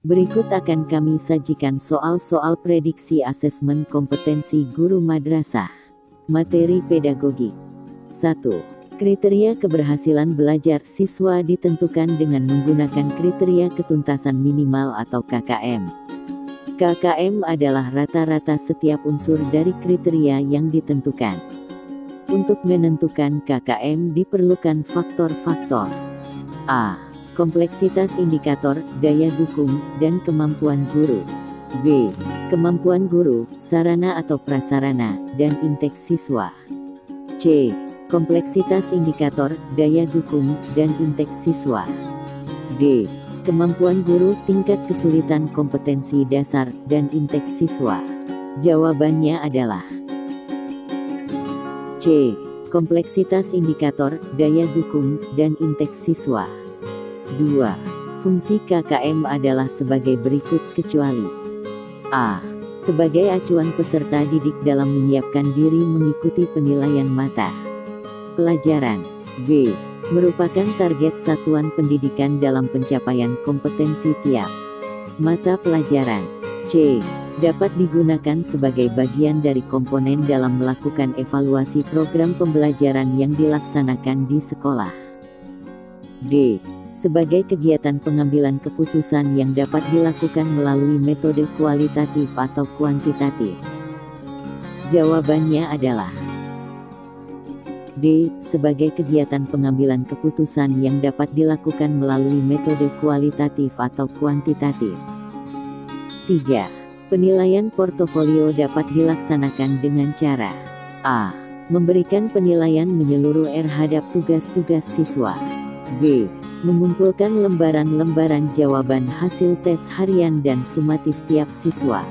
Berikut akan kami sajikan soal-soal prediksi asesmen kompetensi guru madrasah. Materi pedagogik. 1. Kriteria keberhasilan belajar siswa ditentukan dengan menggunakan kriteria ketuntasan minimal atau KKM. KKM adalah rata-rata setiap unsur dari kriteria yang ditentukan. Untuk menentukan KKM diperlukan faktor-faktor. A. Kompleksitas indikator, daya dukung, dan kemampuan guru. B. Kemampuan guru, sarana atau prasarana, dan intake siswa. C. Kompleksitas indikator, daya dukung, dan intake siswa. D. Kemampuan guru, tingkat kesulitan kompetensi dasar, dan intake siswa. Jawabannya adalah C. Kompleksitas indikator, daya dukung, dan intake siswa. 2. Fungsi KKM adalah sebagai berikut kecuali A. Sebagai acuan peserta didik dalam menyiapkan diri mengikuti penilaian mata pelajaran. B. Merupakan target satuan pendidikan dalam pencapaian kompetensi tiap mata pelajaran. C. Dapat digunakan sebagai bagian dari komponen dalam melakukan evaluasi program pembelajaran yang dilaksanakan di sekolah. D. Sebagai kegiatan pengambilan keputusan yang dapat dilakukan melalui metode kualitatif atau kuantitatif. Jawabannya adalah D. Sebagai kegiatan pengambilan keputusan yang dapat dilakukan melalui metode kualitatif atau kuantitatif. 3. Penilaian portofolio dapat dilaksanakan dengan cara A. Memberikan penilaian menyeluruh terhadap tugas-tugas siswa. B. Mengumpulkan lembaran-lembaran jawaban hasil tes harian dan sumatif tiap siswa.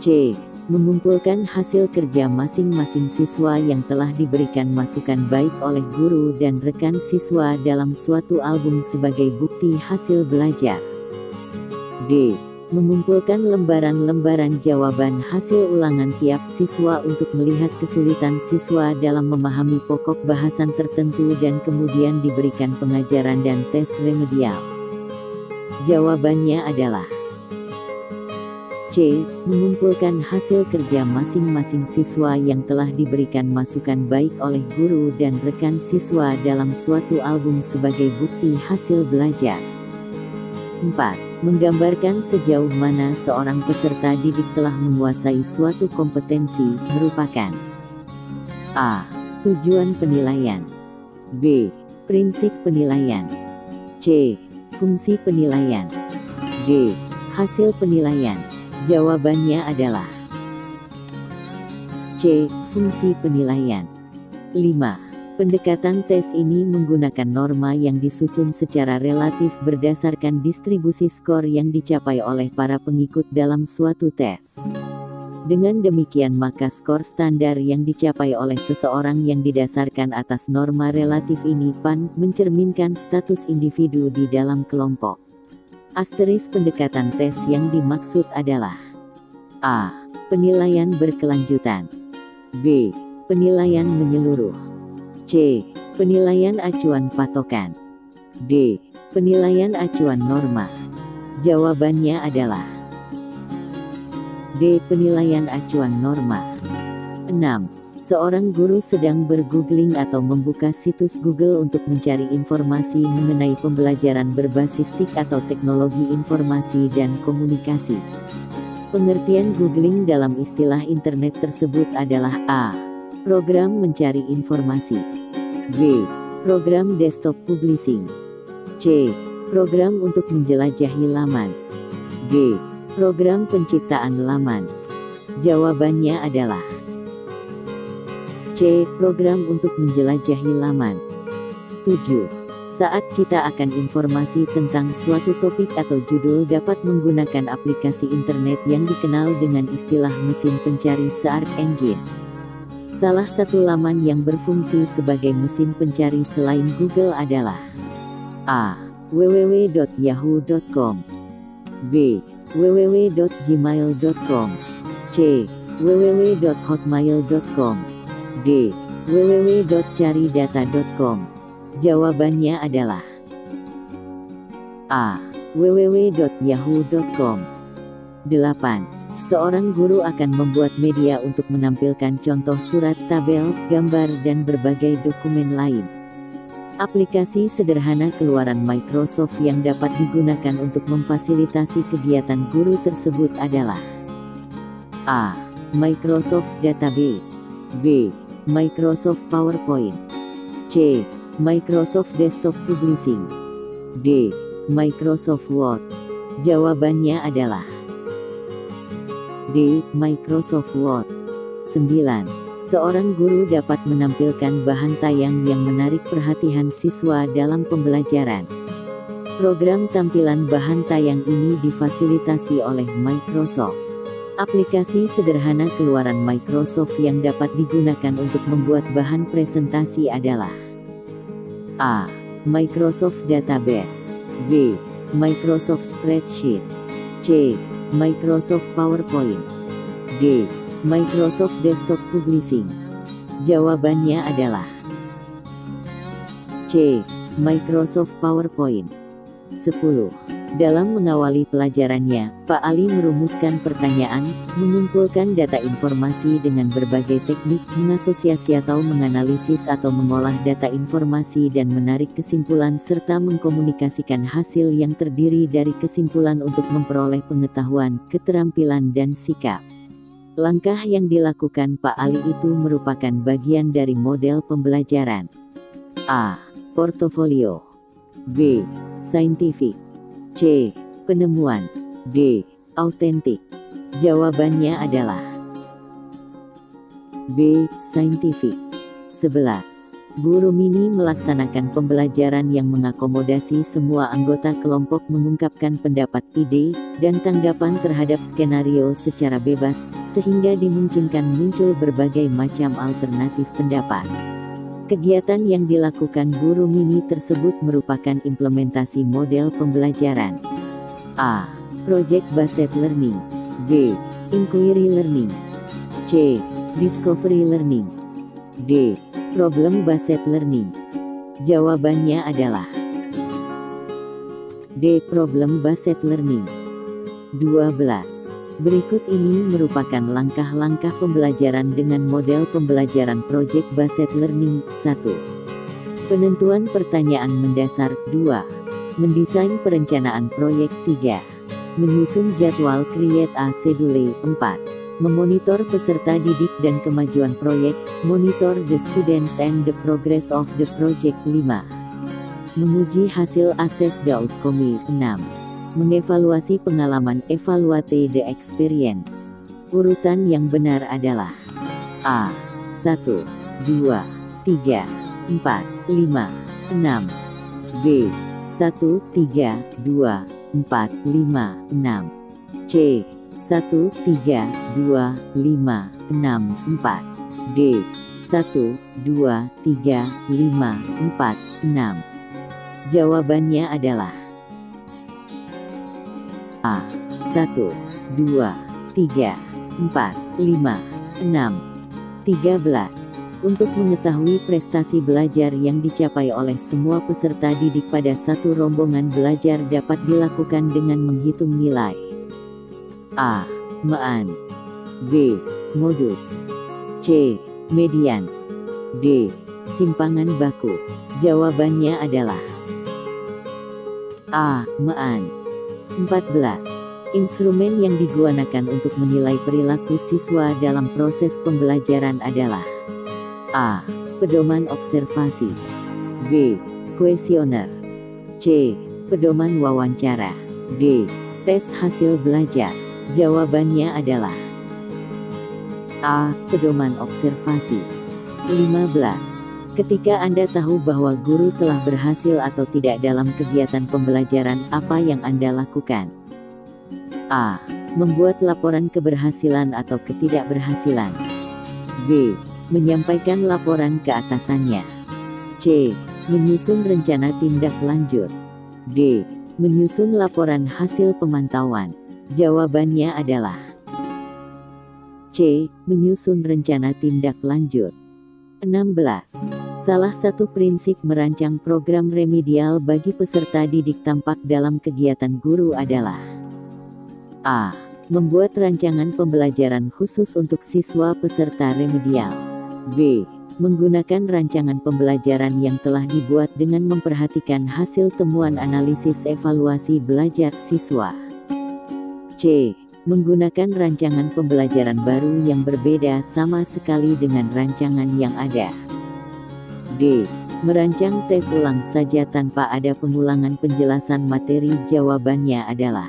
C. Mengumpulkan hasil kerja masing-masing siswa yang telah diberikan masukan baik oleh guru dan rekan siswa dalam suatu album sebagai bukti hasil belajar. D. Mengumpulkan lembaran-lembaran jawaban hasil ulangan tiap siswa untuk melihat kesulitan siswa dalam memahami pokok bahasan tertentu dan kemudian diberikan pengajaran dan tes remedial. Jawabannya adalah C. Mengumpulkan hasil kerja masing-masing siswa yang telah diberikan masukan baik oleh guru dan rekan siswa dalam suatu album sebagai bukti hasil belajar. 4. Menggambarkan sejauh mana seorang peserta didik telah menguasai suatu kompetensi merupakan A. Tujuan penilaian. B. Prinsip penilaian. C. Fungsi penilaian. D. Hasil penilaian. Jawabannya adalah C. Fungsi penilaian. 5. Pendekatan tes ini menggunakan norma yang disusun secara relatif berdasarkan distribusi skor yang dicapai oleh para pengikut dalam suatu tes. Dengan demikian maka skor standar yang dicapai oleh seseorang yang didasarkan atas norma relatif ini mencerminkan status individu di dalam kelompok. Asterisk pendekatan tes yang dimaksud adalah A. Penilaian berkelanjutan. B. Penilaian menyeluruh. C. Penilaian acuan patokan. D. Penilaian acuan norma. Jawabannya adalah D. Penilaian acuan norma. 6. Seorang guru sedang bergoogling atau membuka situs Google untuk mencari informasi mengenai pembelajaran berbasis TIK atau teknologi informasi dan komunikasi. Pengertian googling dalam istilah internet tersebut adalah A. Program mencari informasi. B. Program desktop publishing. C. Program untuk menjelajahi laman. D. Program penciptaan laman. Jawabannya adalah C. Program untuk menjelajahi laman. 7. Saat kita akan informasi tentang suatu topik atau judul dapat menggunakan aplikasi internet yang dikenal dengan istilah mesin pencari search engine. Salah satu laman yang berfungsi sebagai mesin pencari selain Google adalah A. www.yahoo.com. B. www.gmail.com. C. www.hotmail.com. D. www.caridata.com. Jawabannya adalah A. www.yahoo.com. 8. Seorang guru akan membuat media untuk menampilkan contoh surat, tabel, gambar, dan berbagai dokumen lain. Aplikasi sederhana keluaran Microsoft yang dapat digunakan untuk memfasilitasi kegiatan guru tersebut adalah A. Microsoft Database. B. Microsoft PowerPoint. C. Microsoft Desktop Publishing. D. Microsoft Word. Jawabannya adalah D. Microsoft Word. 9. Seorang guru dapat menampilkan bahan tayang yang menarik perhatian siswa dalam pembelajaran. Program tampilan bahan tayang ini difasilitasi oleh Microsoft. Aplikasi sederhana keluaran Microsoft yang dapat digunakan untuk membuat bahan presentasi adalah A. Microsoft Database. B. Microsoft Spreadsheet. C. Microsoft PowerPoint. D. Microsoft Desktop Publishing. Jawabannya adalah C. Microsoft PowerPoint. 10. Dalam mengawali pelajarannya, Pak Ali merumuskan pertanyaan, mengumpulkan data informasi dengan berbagai teknik, mengasosiasi atau menganalisis atau mengolah data informasi dan menarik kesimpulan serta mengkomunikasikan hasil yang terdiri dari kesimpulan untuk memperoleh pengetahuan, keterampilan dan sikap. Langkah yang dilakukan Pak Ali itu merupakan bagian dari model pembelajaran. A. Portofolio. B. Scientific. C. Penemuan. D. Autentik. Jawabannya adalah B. Scientific. 11. Guru mini melaksanakan pembelajaran yang mengakomodasi semua anggota kelompok mengungkapkan pendapat, ide, dan tanggapan terhadap skenario secara bebas, sehingga dimungkinkan muncul berbagai macam alternatif pendapat. Kegiatan yang dilakukan guru mini tersebut merupakan implementasi model pembelajaran. A. Project Based Learning. B. Inquiry Learning. C. Discovery Learning. D. Problem Based Learning. Jawabannya adalah D. Problem Based Learning. 12. Berikut ini merupakan langkah-langkah pembelajaran dengan model pembelajaran Project Based Learning. 1. Penentuan pertanyaan mendasar. 2. Mendesain perencanaan proyek. 3. Menyusun jadwal create a schedule. 4. Memonitor peserta didik dan kemajuan proyek, monitor the students and the progress of the project. 5. Menguji hasil assess the outcome. 6. Mengevaluasi pengalaman, evaluate the experience. Urutan yang benar adalah A. 1, 2, 3, 4, 5, 6. B. 1, 3, 2, 4, 5, 6. C. 1, 3, 2, 5, 6, 4. D. 1, 2, 3, 5, 4, 6. Jawabannya adalah A. 1, 2, 3, 4, 5, 6. 13. Untuk mengetahui prestasi belajar yang dicapai oleh semua peserta didik pada satu rombongan belajar dapat dilakukan dengan menghitung nilai. A. Mean. B. Modus. C. Median. D. Simpangan baku. Jawabannya adalah A. Mean. 14. Instrumen yang digunakan untuk menilai perilaku siswa dalam proses pembelajaran adalah A. Pedoman observasi. B. Kuesioner. C. Pedoman wawancara. D. Tes hasil belajar. Jawabannya adalah A. Pedoman observasi. 15. Ketika Anda tahu bahwa guru telah berhasil atau tidak dalam kegiatan pembelajaran, apa yang Anda lakukan? A. Membuat laporan keberhasilan atau ketidakberhasilan. B. Menyampaikan laporan ke atasannya. C. Menyusun rencana tindak lanjut. D. Menyusun laporan hasil pemantauan. Jawabannya adalah C. Menyusun rencana tindak lanjut. 16. Salah satu prinsip merancang program remedial bagi peserta didik tampak dalam kegiatan guru adalah A. Membuat rancangan pembelajaran khusus untuk siswa peserta remedial. B. Menggunakan rancangan pembelajaran yang telah dibuat dengan memperhatikan hasil temuan analisis evaluasi belajar siswa. C. Menggunakan rancangan pembelajaran baru yang berbeda sama sekali dengan rancangan yang ada. D. Merancang tes ulang saja tanpa ada pengulangan penjelasan materi. Jawabannya adalah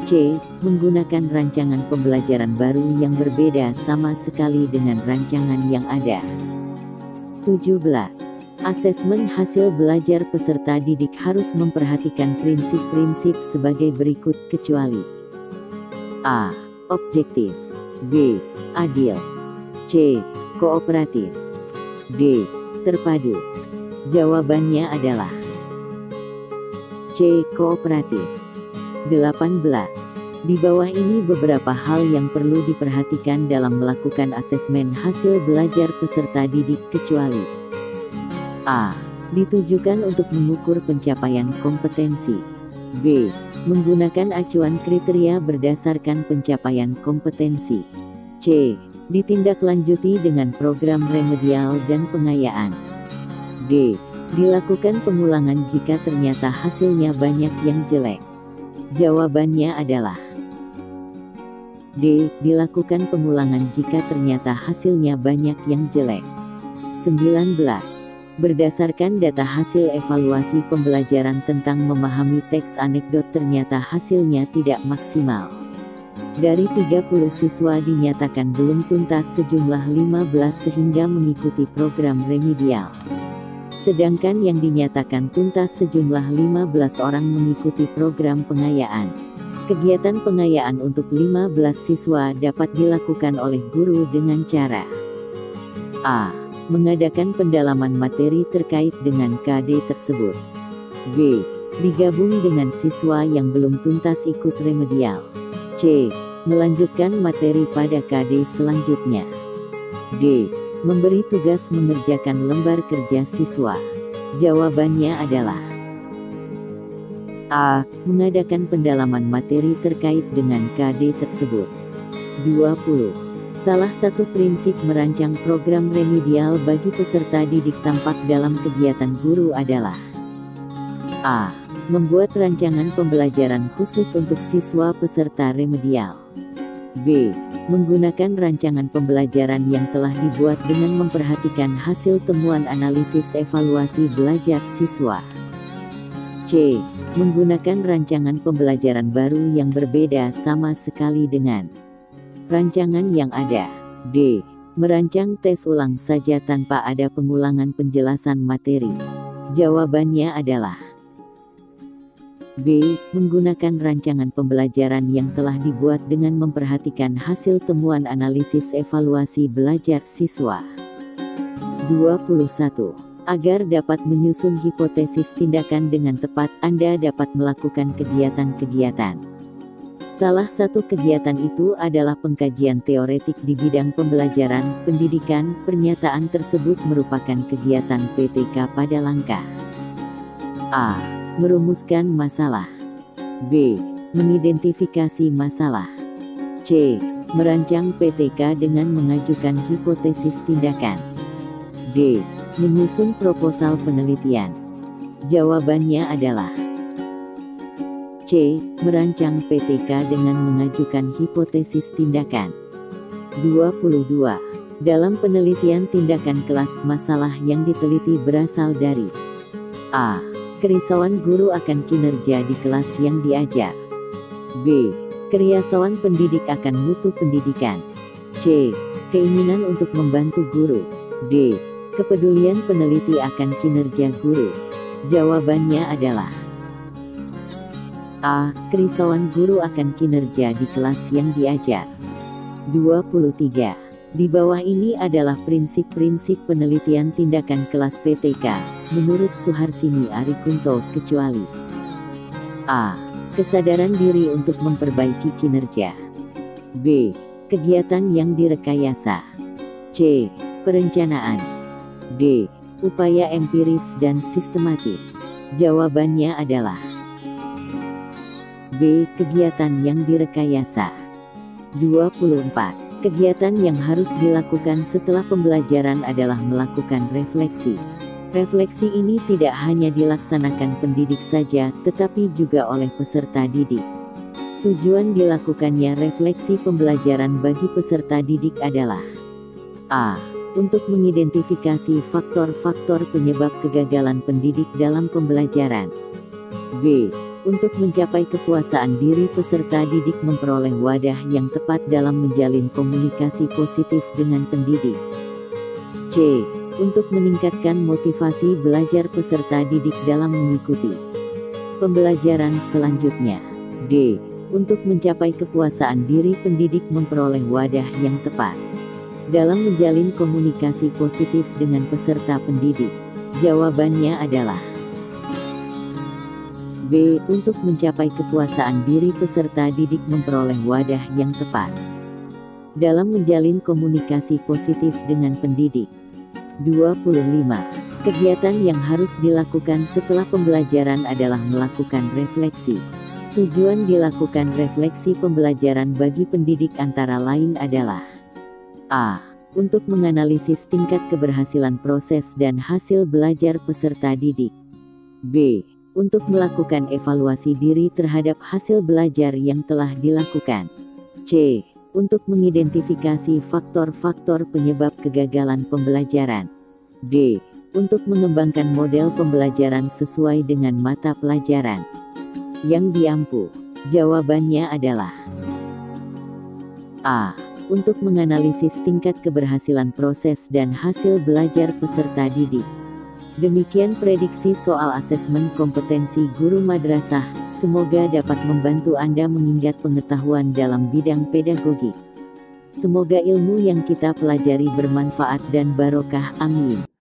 C. Menggunakan rancangan pembelajaran baru yang berbeda sama sekali dengan rancangan yang ada. 17. Asesmen hasil belajar peserta didik harus memperhatikan prinsip-prinsip sebagai berikut kecuali A. Objektif. B. Adil. C. Kooperatif. D. Terpadu. Jawabannya adalah C. Kooperatif. 18. Di bawah ini beberapa hal yang perlu diperhatikan dalam melakukan asesmen hasil belajar peserta didik kecuali A. Ditujukan untuk mengukur pencapaian kompetensi. B. Menggunakan acuan kriteria berdasarkan pencapaian kompetensi. C. Ditindaklanjuti dengan program remedial dan pengayaan. D. Dilakukan pengulangan jika ternyata hasilnya banyak yang jelek. Jawabannya adalah D. Dilakukan pengulangan jika ternyata hasilnya banyak yang jelek. 19. Berdasarkan data hasil evaluasi pembelajaran tentang memahami teks anekdot ternyata hasilnya tidak maksimal. Dari 30 siswa dinyatakan belum tuntas sejumlah 15 sehingga mengikuti program remedial. Sedangkan yang dinyatakan tuntas sejumlah 15 orang mengikuti program pengayaan. Kegiatan pengayaan untuk 15 siswa dapat dilakukan oleh guru dengan cara A. Mengadakan pendalaman materi terkait dengan KD tersebut. B. Digabung dengan siswa yang belum tuntas ikut remedial. C. Melanjutkan materi pada KD selanjutnya. D. Memberi tugas mengerjakan lembar kerja siswa. Jawabannya adalah A. Mengadakan pendalaman materi terkait dengan KD tersebut. 20. Salah satu prinsip merancang program remedial bagi peserta didik tampak dalam kegiatan guru adalah A. Membuat rancangan pembelajaran khusus untuk siswa peserta remedial. B. Menggunakan rancangan pembelajaran yang telah dibuat dengan memperhatikan hasil temuan analisis evaluasi belajar siswa. C. Menggunakan rancangan pembelajaran baru yang berbeda sama sekali dengan rancangan yang ada. D. Merancang tes ulang saja tanpa ada pengulangan penjelasan materi. Jawabannya adalah B. Menggunakan rancangan pembelajaran yang telah dibuat dengan memperhatikan hasil temuan analisis evaluasi belajar siswa. 21. Agar dapat menyusun hipotesis tindakan dengan tepat, Anda dapat melakukan kegiatan-kegiatan. Salah satu kegiatan itu adalah pengkajian teoretik di bidang pembelajaran, pendidikan. Pernyataan tersebut merupakan kegiatan PTK pada langkah A. Merumuskan masalah. B. Mengidentifikasi masalah. C. Merancang PTK dengan mengajukan hipotesis tindakan. D. Menyusun proposal penelitian. Jawabannya adalah C. Merancang PTK dengan mengajukan hipotesis tindakan. 22. Dalam penelitian tindakan kelas, masalah yang diteliti berasal dari A. Kerisauan guru akan kinerja di kelas yang diajar. B. Kerisauan pendidik akan mutu pendidikan. C. Keinginan untuk membantu guru. D. Kepedulian peneliti akan kinerja guru. Jawabannya adalah A. Kerisauan guru akan kinerja di kelas yang diajar. 23. Di bawah ini adalah prinsip-prinsip penelitian tindakan kelas PTK, menurut Suharsini Arikunto, kecuali A. Kesadaran diri untuk memperbaiki kinerja. B. Kegiatan yang direkayasa. C. Perencanaan. D. Upaya empiris dan sistematis. Jawabannya adalah B. Kegiatan yang direkayasa. 24. Kegiatan yang harus dilakukan setelah pembelajaran adalah melakukan refleksi. Refleksi ini tidak hanya dilaksanakan pendidik saja, tetapi juga oleh peserta didik. Tujuan dilakukannya refleksi pembelajaran bagi peserta didik adalah A. Untuk mengidentifikasi faktor-faktor penyebab kegagalan pendidik dalam pembelajaran. B. Untuk mencapai kepuasaan diri peserta didik memperoleh wadah yang tepat dalam menjalin komunikasi positif dengan pendidik. C. Untuk meningkatkan motivasi belajar peserta didik dalam mengikuti pembelajaran selanjutnya. D. Untuk mencapai kepuasaan diri pendidik memperoleh wadah yang tepat dalam menjalin komunikasi positif dengan peserta pendidik. Jawabannya adalah B. Untuk mencapai kepuasaan diri peserta didik memperoleh wadah yang tepat dalam menjalin komunikasi positif dengan pendidik. 25. Kegiatan yang harus dilakukan setelah pembelajaran adalah melakukan refleksi. Tujuan dilakukan refleksi pembelajaran bagi pendidik antara lain adalah A. Untuk menganalisis tingkat keberhasilan proses dan hasil belajar peserta didik. B. Untuk melakukan evaluasi diri terhadap hasil belajar yang telah dilakukan. C. Untuk mengidentifikasi faktor-faktor penyebab kegagalan pembelajaran. D. Untuk mengembangkan model pembelajaran sesuai dengan mata pelajaran yang diampu. Jawabannya adalah A. Untuk menganalisis tingkat keberhasilan proses dan hasil belajar peserta didik. Demikian prediksi soal asesmen kompetensi guru madrasah. Semoga dapat membantu Anda mengingat pengetahuan dalam bidang pedagogi. Semoga ilmu yang kita pelajari bermanfaat dan barokah. Amin.